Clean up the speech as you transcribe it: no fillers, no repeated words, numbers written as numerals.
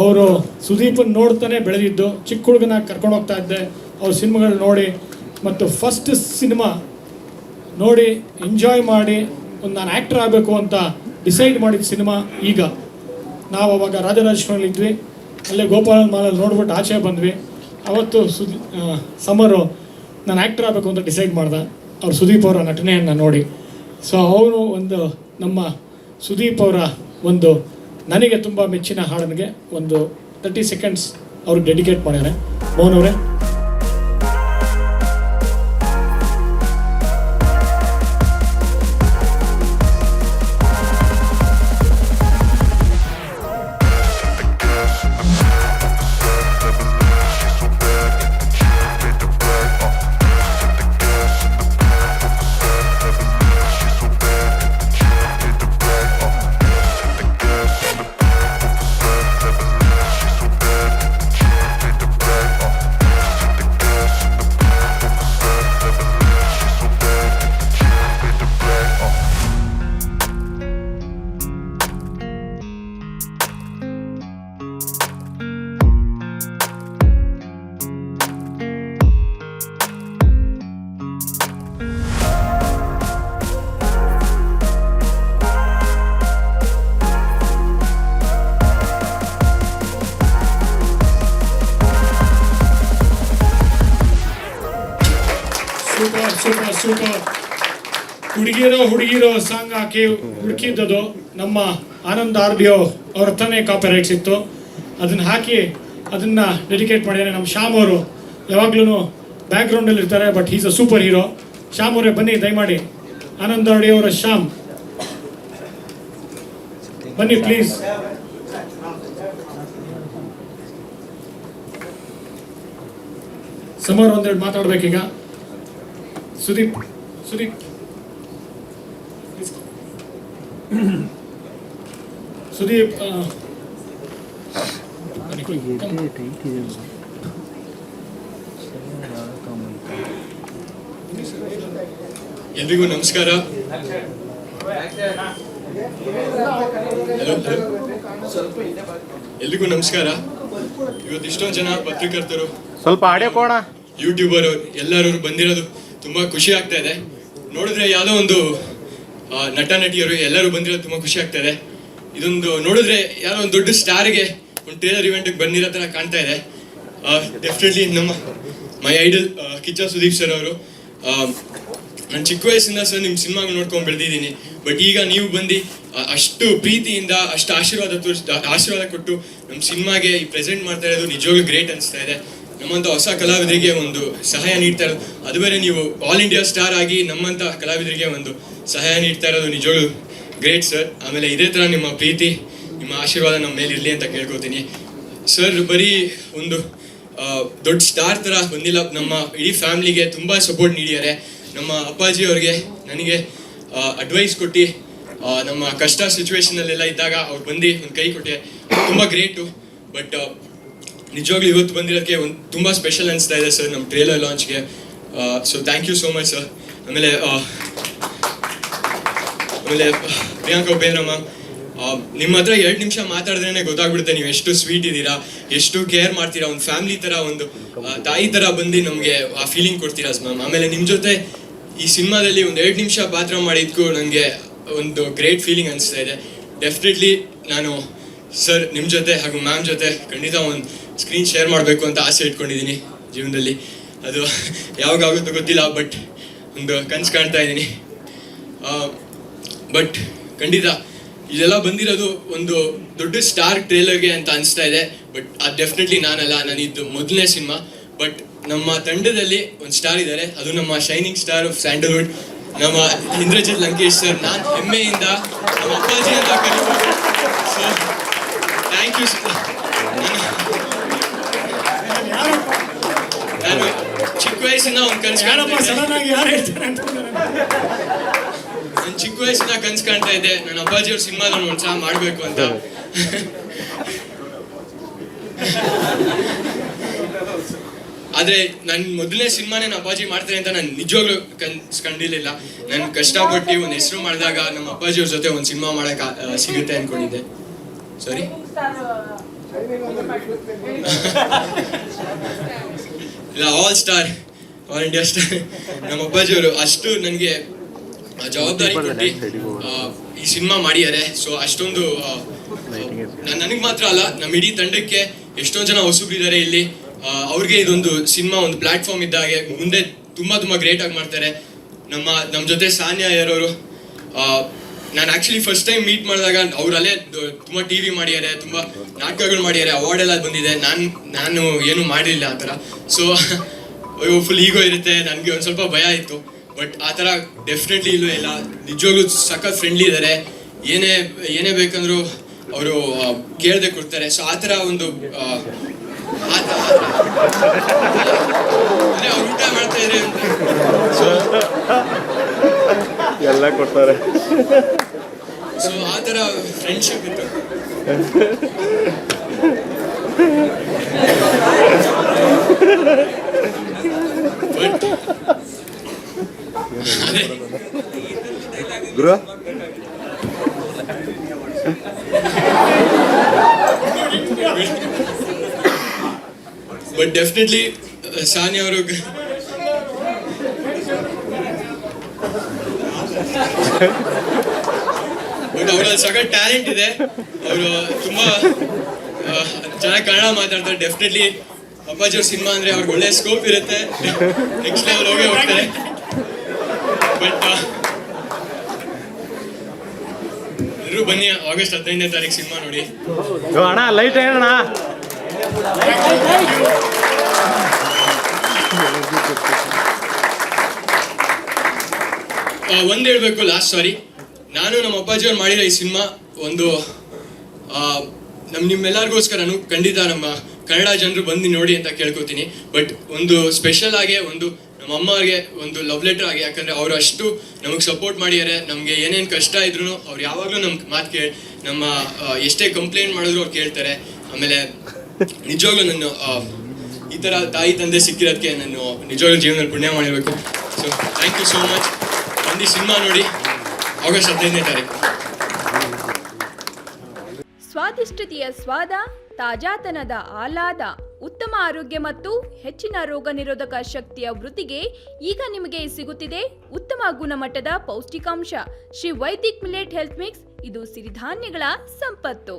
ಅವರು ಸುದೀಪನ್ ನೋಡ್ತಾನೆ ಬೆಳೆದಿದ್ದು. ಚಿಕ್ಕ ಹುಡುಗನಾಗಿ ಕರ್ಕೊಂಡು ಹೋಗ್ತಾ ಇದ್ದೆ ಅವ್ರ ಸಿನಿಮಾಗಳು ನೋಡಿ, ಮತ್ತು ಫಸ್ಟ್ ಸಿನಿಮಾ ನೋಡಿ ಎಂಜಾಯ್ ಮಾಡಿ ಒಂದು ನಾನು ಆ್ಯಕ್ಟರ್ ಆಗಬೇಕು ಅಂತ ಡಿಸೈಡ್ ಮಾಡಿದ ಸಿನಿಮಾ ಈಗ. ನಾವು ಅವಾಗ ರಾಜರಾಜೇಶ್ವರಲ್ಲಿ ಇದ್ವಿ, ಅಲ್ಲೇ ಗೋಪಾಲನ್ ಮಾಲಲ್ಲಿ ನೋಡ್ಬಿಟ್ಟು ಆಚೆ ಬಂದ್ವಿ. ಅವತ್ತು ಸಮರು ನಾನು ಆ್ಯಕ್ಟರ್ ಆಗಬೇಕು ಅಂತ ಡಿಸೈಡ್ ಮಾಡ್ದೆ ಅವ್ರು ಸುದೀಪ್ ಅವರ ನಟನೆಯನ್ನು ನೋಡಿ. ಸೊ ಅವನು ಒಂದು ನಮ್ಮ ಸುದೀಪ್ ಅವರ ಒಂದು ನನಗೆ ತುಂಬ ಮೆಚ್ಚಿನ ಹಾಡನಿಗೆ ಒಂದು 30 ಸೆಕೆಂಡ್ಸ್ ಅವ್ರಿಗೆ ಡೆಡಿಕೇಟ್ ಮಾಡ್ಯಾರೆ. ಮೋಹನ್ ಅವರೇ. ಸೂಪರ್. ಹುಡುಗಿರೋ ಸಾಂಗ್ ಹಾಕಿ ಹುಡುಕಿದ್ದದು ನಮ್ಮ ಆನಂದ್ ಆರ್ಡಿಯೋ ಅವ್ರ ಹತ್ರನೇ ಕಾಪಿ ರೈಟ್ಸ್ ಇತ್ತು. ಅದನ್ನ ಹಾಕಿ ಅದನ್ನ ಡೆಡಿಕೇಟ್ ಮಾಡಿದ್ದಾರೆ. ನಮ್ಮ ಶ್ಯಾಮ್ ಅವರು ಯಾವಾಗ್ಲೂ ಬ್ಯಾಕ್ಗ್ರೌಂಡಲ್ಲಿ ಇರ್ತಾರೆ, but is a super hero. Shyam ಅವರೇ ಬನ್ನಿ ದಯಮಾಡಿ. ಆನಂದ್ ಆರ್ಡಿಯೋ ಅವರ ಶ್ಯಾಮ್ ಬನ್ನಿ ಪ್ಲೀಸ್. ಸಮರ್ ಒಂದೆರಡು ಮಾತಾಡ್ಬೇಕೀಗ. ಸುದೀಪ್ ಎಲ್ರಿಗೂ ನಮಸ್ಕಾರ. ಎಲ್ರಿಗೂ ನಮಸ್ಕಾರ. ಇವತ್ತು ಇಷ್ಟೊಂದು ಜನ ಪತ್ರಕರ್ತರು, ಸ್ವಲ್ಪ ಆಡಿಯೋ ಕೋಣ, ಯೂಟ್ಯೂಬರ್ ಎಲ್ಲರೂ ಬಂದಿರೋದು ತುಂಬಾ ಖುಷಿ ಆಗ್ತಾ ಇದೆ. ನೋಡಿದ್ರೆ ಯಾವುದೋ ಒಂದು ನಟ ನಟಿಯರು ಎಲ್ಲರೂ ಬಂದಿರೋದು ತುಂಬಾ ಖುಷಿ ಆಗ್ತಾ ಇದೆ. ಇದೊಂದು ನೋಡಿದ್ರೆ ಯಾರೋ ಒಂದು ದೊಡ್ಡ ಸ್ಟಾರ್ಗೆ ಒಂದು ಟ್ರೇಲರ್ ಇವೆಂಟ್ಗೆ ಬಂದಿರೋ ತರ ಕಾಣ್ತಾ ಇದೆ. ಡೆಫಿನೆಟ್ಲಿ ನಮ್ಮ ಮೈ ಐಡಲ್ ಕಿಚ್ಚ ಸುದೀಪ್ ಸರ್ ಅವರು. ನಾನು ಚಿಕ್ಕ ವಯಸ್ಸಿಂದ ಸರ್ ನಿಮ್ಮ ಸಿನಿಮಾಗಳು ನೋಡ್ಕೊಂಡು ಬೆಳೆದಿದ್ದೀನಿ. ಬಟ್ ಈಗ ನೀವು ಬಂದು ಅಷ್ಟು ಪ್ರೀತಿಯಿಂದ ಅಷ್ಟು ಆಶೀರ್ವಾದ ಕೊಟ್ಟು ನಮ್ಮ ಸಿನಿಮಾಗೆ ಪ್ರೆಸೆಂಟ್ ಮಾಡ್ತಾ ಇರೋದು ನಿಜವಾಗ್ಲೂ ಗ್ರೇಟ್ ಅನಿಸ್ತಾ ಇದೆ. ನಮ್ಮಂಥ ಹೊಸ ಕಲಾವಿದರಿಗೆ ಒಂದು ಸಹಾಯ ನೀಡ್ತಾ ಇರೋದು, ಅದು ಬೇರೆ ನೀವು ಆಲ್ ಇಂಡಿಯಾ ಸ್ಟಾರ್ ಆಗಿ ನಮ್ಮಂಥ ಕಲಾವಿದರಿಗೆ ಒಂದು ಸಹಾಯ ನೀಡ್ತಾ ಇರೋದು ನಿಜವಾಗ್ಲೂ ಗ್ರೇಟ್ ಸರ್. ಆಮೇಲೆ ಇದೇ ಥರ ನಿಮ್ಮ ಪ್ರೀತಿ, ನಿಮ್ಮ ಆಶೀರ್ವಾದ ನಮ್ಮ ಮೇಲೆ ಇರಲಿ ಅಂತ ಕೇಳ್ಕೊತೀನಿ ಸರ್. ಬರೀ ಒಂದು ದೊಡ್ಡ ಸ್ಟಾರ್ ಥರ ಬಂದಿಲ್ಲ, ನಮ್ಮ ಇಡೀ ಫ್ಯಾಮ್ಲಿಗೆ ತುಂಬ ಸಪೋರ್ಟ್ ನೀಡಿದ್ದಾರೆ. ನಮ್ಮ ಅಪ್ಪಾಜಿ ಅವ್ರಿಗೆ ನನಗೆ ಅಡ್ವೈಸ್ ಕೊಟ್ಟು ನಮ್ಮ ಕಷ್ಟ ಸಿಚುವೇಶನಲ್ಲೆಲ್ಲ ಇದ್ದಾಗ ಅವ್ರು ಬಂದು ಒಂದು ಕೈ ಕೊಟ್ಟೆ, ತುಂಬ ಗ್ರೇಟು. ಬಟ್ ನಿಜವಾಗ್ಲೂ ಇವತ್ತು ಬಂದಿರೋಕ್ಕೆ ಒಂದು ತುಂಬ ಸ್ಪೆಷಲ್ ಅನಿಸ್ತಾ ಇದೆ ಸರ್ ನಮ್ಮ ಟ್ರೇಲರ್ ಲಾಂಚ್ಗೆ. So thank you so much sir. ಆಮೇಲೆ ಪ್ರಿಯಾಂಕಾ ಉಪೇಂದ್ರ ಮ್ಯಾಮ್, ನಿಮ್ಮ ಹತ್ರ 2 ನಿಮಿಷ ಮಾತಾಡಿದ್ರೇ ಗೊತ್ತಾಗ್ಬಿಡುತ್ತೆ ನೀವು ಎಷ್ಟು ಸ್ವೀಟ್ ಇದ್ದೀರಾ, ಎಷ್ಟು ಕೇರ್ ಮಾಡ್ತೀರಾ. ಒಂದು ಫ್ಯಾಮಿಲಿ ಥರ, ಒಂದು ತಾಯಿ ಥರ ಬಂದು ನಮಗೆ ಆ ಫೀಲಿಂಗ್ ಕೊಡ್ತೀರಾ ಮ್ಯಾಮ್. ಆಮೇಲೆ ನಿಮ್ಮ ಜೊತೆ ಈ ಸಿನಿಮಾದಲ್ಲಿ ಒಂದು 2 ನಿಮಿಷ ಪಾತ್ರ ಮಾಡಿದ್ಕೂ ನನಗೆ ಒಂದು ಗ್ರೇಟ್ ಫೀಲಿಂಗ್ ಅನಿಸ್ತಾ ಇದೆ. ಡೆಫಿನೆಟ್ಲಿ ನಾನು ಸರ್ ನಿಮ್ಮ ಜೊತೆ ಹಾಗೂ ಮ್ಯಾಮ್ ಜೊತೆ ಖಂಡಿತ ಒಂದು ಸ್ಕ್ರೀನ್ ಶೇರ್ ಮಾಡಬೇಕು ಅಂತ ಆಸೆ ಇಟ್ಕೊಂಡಿದ್ದೀನಿ ಜೀವನದಲ್ಲಿ. ಅದು ಯಾವಾಗಾಗುತ್ತೋ ಗೊತ್ತಿಲ್ಲ, ಬಟ್ ಒಂದು ಕನಸು ಕಾಣ್ತಾ ಇದ್ದೀನಿ. ಬಟ್ ಖಂಡಿತ ಇದೆಲ್ಲ ಬಂದಿರೋದು ಒಂದು ದೊಡ್ಡ ಸ್ಟಾರ್ ಟ್ರೇಲರ್ಗೆ ಅಂತ ಅನಿಸ್ತಾ ಇದೆ. ಬಟ್ ಅದು ಡೆಫಿನೆಟ್ಲಿ ನಾನಲ್ಲ, ನಾನಿದ್ದು ಮೊದಲನೇ ಸಿನಿಮಾ. ಬಟ್ ನಮ್ಮ ತಂಡದಲ್ಲಿ ಒಂದು ಸ್ಟಾರ್ ಇದ್ದಾರೆ, ಅದು ನಮ್ಮ ಶೈನಿಂಗ್ ಸ್ಟಾರ್ ಆಫ್ ಸ್ಯಾಂಡಲ್ವುಡ್, ನಮ್ಮ ಇಂದ್ರಜಿತ್ ಲಂಕೇಶ್ ಸರ್. ನಾನು ಹೆಮ್ಮೆಯಿಂದ ನಮ್ಮ ಅಪ್ಪಾಜಿ ಅಂತ ಕರೀಬೋದು. So thank you sir. ನಾನು ಚಿಕ್ಕ ವಯಸ್ಸಿನ ಒಂದು ಕನಸು ನಾನು ಚಿಕ್ಕ ವಯಸ್ಸಿನ ಕನಸು ಕಾಣ್ತಾ ಇದ್ದೆ, ನನ್ನ ಅಪ್ಪಾಜಿಯವ್ರ ಸಿನಿಮಾದಲ್ಲಿ ಒಂದ್ಸಲ ಮಾಡಬೇಕು ಅಂತ. ಆದರೆ ನನ್ನ ಮೊದಲನೇ ಸಿನಿಮಾನೇ ನಮ್ಮ ಅಪ್ಪಾಜಿ ಮಾಡ್ತಾರೆ ಅಂತ ನಾನು ನಿಜವಾಗ್ಲೂ ಕಂಡಿರಲಿಲ್ಲ. ನಾನು ಕಷ್ಟಪಟ್ಟು ಒಂದು ಹೆಸರು ಮಾಡಿದಾಗ ನಮ್ಮ ಅಪ್ಪಾಜಿಯವ್ರ ಜೊತೆ ಒಂದು ಸಿನಿಮಾ ಮಾಡೋಕೆ ಸಿಗುತ್ತೆ ಅಂದ್ಕೊಂಡಿದ್ದೆ. ಸಾರಿ ಇಲ್ಲ, all star, all India star. ನಮ್ಮ ಅಪ್ಪಾಜಿಯವರು ಅಷ್ಟು ನನಗೆ ಜವಾಬ್ದಾರಿ ಕೊಟ್ಟು ಈ ಸಿನಿಮಾ ಮಾಡಿದ್ದಾರೆ. ಸೊ ಅಷ್ಟೊಂದು ನನಗೆ ಮಾತ್ರ ಅಲ್ಲ, ನಮ್ಮ ಇಡೀ ತಂಡಕ್ಕೆ ಎಷ್ಟೊಂದು ಜನ ಹೊಸಬ್ರಿದ್ದಾರೆ ಇಲ್ಲಿ. ಅವ್ರಿಗೆ ಇದೊಂದು ಸಿನಿಮಾ ಒಂದು ಪ್ಲಾಟ್ಫಾರ್ಮ್ ಇದ್ದಾಗೆ. ಮುಂದೆ ತುಂಬಾ ಗ್ರೇಟ್ ಆಗಿ ಮಾಡ್ತಾರೆ. ನಮ್ಮ ಜೊತೆ ಸಾನ್ಯಾ ಯಾರವರು, ನಾನು ಆಕ್ಚುಲಿ ಫಸ್ಟ್ ಟೈಮ್ ಮೀಟ್ ಮಾಡಿದಾಗ ಅವರಲ್ಲೇ ತುಂಬ TV ಮಾಡಿದ್ದಾರೆ, ತುಂಬ ನಾಟಕಗಳು ಮಾಡಿದ್ದಾರೆ, ಅವಾರ್ಡ್ ಎಲ್ಲ ಬಂದಿದೆ. ನಾನು ಏನು ಮಾಡಿರಲಿಲ್ಲ ಆ ಥರ. ಸೊ ಫುಲ್ ಈಗೋ ಇರುತ್ತೆ, ನನಗೆ ಒಂದು ಸ್ವಲ್ಪ ಭಯ ಇತ್ತು. ಬಟ್ ಆ ಥರ ಡೆಫಿನೆಟ್ಲಿ ಇಲ್ಲೂ ಇಲ್ಲ. ನಿಜವಾಗ್ಲೂ ಸಖತ್ ಫ್ರೆಂಡ್ಲಿ ಇದ್ದಾರೆ. ಏನೇ ಬೇಕಂದ್ರೂ ಅವರು ಕೇಳದೆ ಕೊಡ್ತಾರೆ. ಸೊ ಆ ಥರ ಒಂದು ಅವ್ರು ಊಟ ಮಾಡ್ತಾ ಇದ್ರೆ ಅಂತ ಎಲ್ಲ ಕೊಡ್ತಾರೆ. ಸೊ ಆ ಥರ ಫ್ರೆಂಡ್ಶಿಪ್ ಇತ್ತು. ಬಟ್ ಅದೇ ಗುರು ಬಟ್ ಡೆಫಿನೆಟ್ಲಿ ಸಾನಿಯಾ ಅವರು ಬಟ್ ಅವರಲ್ಲಿ ಸಖತ್ ಟ್ಯಾಲೆಂಟ್ ಇದೆ. ಅವರು ತುಂಬಾ ಚೆನ್ನಾಗಿ ಕನ್ನಡ ಮಾತಾಡ್ತಾರೆ. ಡೆಫಿನೆಟ್ಲಿ ಅಪ್ಪಾಜಿಯವ್ರ ಸಿನಿಮಾ ಅಂದ್ರೆ ಅವ್ರಿಗೆ ಒಳ್ಳೆ ಸ್ಕೋಪ್ ಇರುತ್ತೆ, ನೆಕ್ಸ್ಟ್ ಲೆವೆಲ್ ಹೋಗೇ ಹೋಗ್ತಾರೆ. ಬಟ್ ಎಲ್ಲರೂ ಬನ್ನಿ, ಆಗಸ್ಟ್ 15ನೇ ತಾರೀಕು ಸಿನಿಮಾ ನೋಡಿ. ಅಣ್ಣ ಲೈಟ್ ಹೇಳಣ್ಣ. ಒಂದ್ ಹೇಳ್ಬೇಕು ಲಾಸ್ಟ್, ಸಾರಿ, ನಾನು ನಮ್ಮ ಅಪ್ಪಾಜಿಯವ್ರು ಮಾಡಿರೋ ಈ ಸಿನಿಮಾ ಒಂದು ನಿಮ್ಮೆಲ್ಲರಿಗೋಸ್ಕರನು ಖಂಡಿತ ನಮ್ಮ ಕನ್ನಡ ಜನರು ಬಂದು ನೋಡಿ ಅಂತ ಕೇಳ್ಕೊತೀನಿ. ಬಟ್ ಒಂದು ಸ್ಪೆಷಲ್ ಆಗಿ ಒಂದು ನಮ್ಮ ಅಮ್ಮವ್ರಿಗೆ ಒಂದು ಲವ್ ಲೆಟರ್ ಆಗಿ, ಯಾಕಂದ್ರೆ ಅವ್ರು ಅಷ್ಟು ನಮಗೆ ಸಪೋರ್ಟ್ ಮಾಡಿದ್ದಾರೆ. ನಮಗೆ ಏನೇನು ಕಷ್ಟ ಇದ್ರು ಅವ್ರು ಯಾವಾಗಲೂ ನಮ್ಗೆ ಮಾತು ನಮ್ಮ ಎಷ್ಟೇ ಕಂಪ್ಲೇಂಟ್ ಮಾಡಿದ್ರು ಅವ್ರು ಕೇಳ್ತಾರೆ. ಆಮೇಲೆ ನಿಜವಾಗ್ಲೂ ನಾನು ಈ ಥರ ತಾಯಿ ತಂದೆ ಸಿಕ್ಕಿರೋದಕ್ಕೆ ನಾನು ನಿಜವಾಗ್ಲೂ ಜೀವನದಲ್ಲಿ ಪುಣ್ಯ ಮಾಡಿರಬೇಕು. So thank you so much. ಬಂದು ಸಿನಿಮಾ ನೋಡಿ ಆಗಸ್ಟ್ 15ನೇ ತಾರೀಕು. ಸ್ವಾದಿಷ್ಟತೆಯ ಸ್ವಾದ, ತಾಜಾತನದ ಆಹ್ಲಾದ, ಉತ್ತಮ ಆರೋಗ್ಯ ಮತ್ತು ಹೆಚ್ಚಿನ ರೋಗ ನಿರೋಧಕ ಶಕ್ತಿಯ ವೃದ್ಧಿಗೆ ಈಗ ನಿಮಗೆ ಸಿಗುತ್ತಿದೆ ಉತ್ತಮ ಗುಣಮಟ್ಟದ ಪೌಷ್ಟಿಕಾಂಶ. Shri Vaidik millet health mix, ಇದು ಸಿರಿಧಾನ್ಯಗಳ ಸಂಪತ್ತು.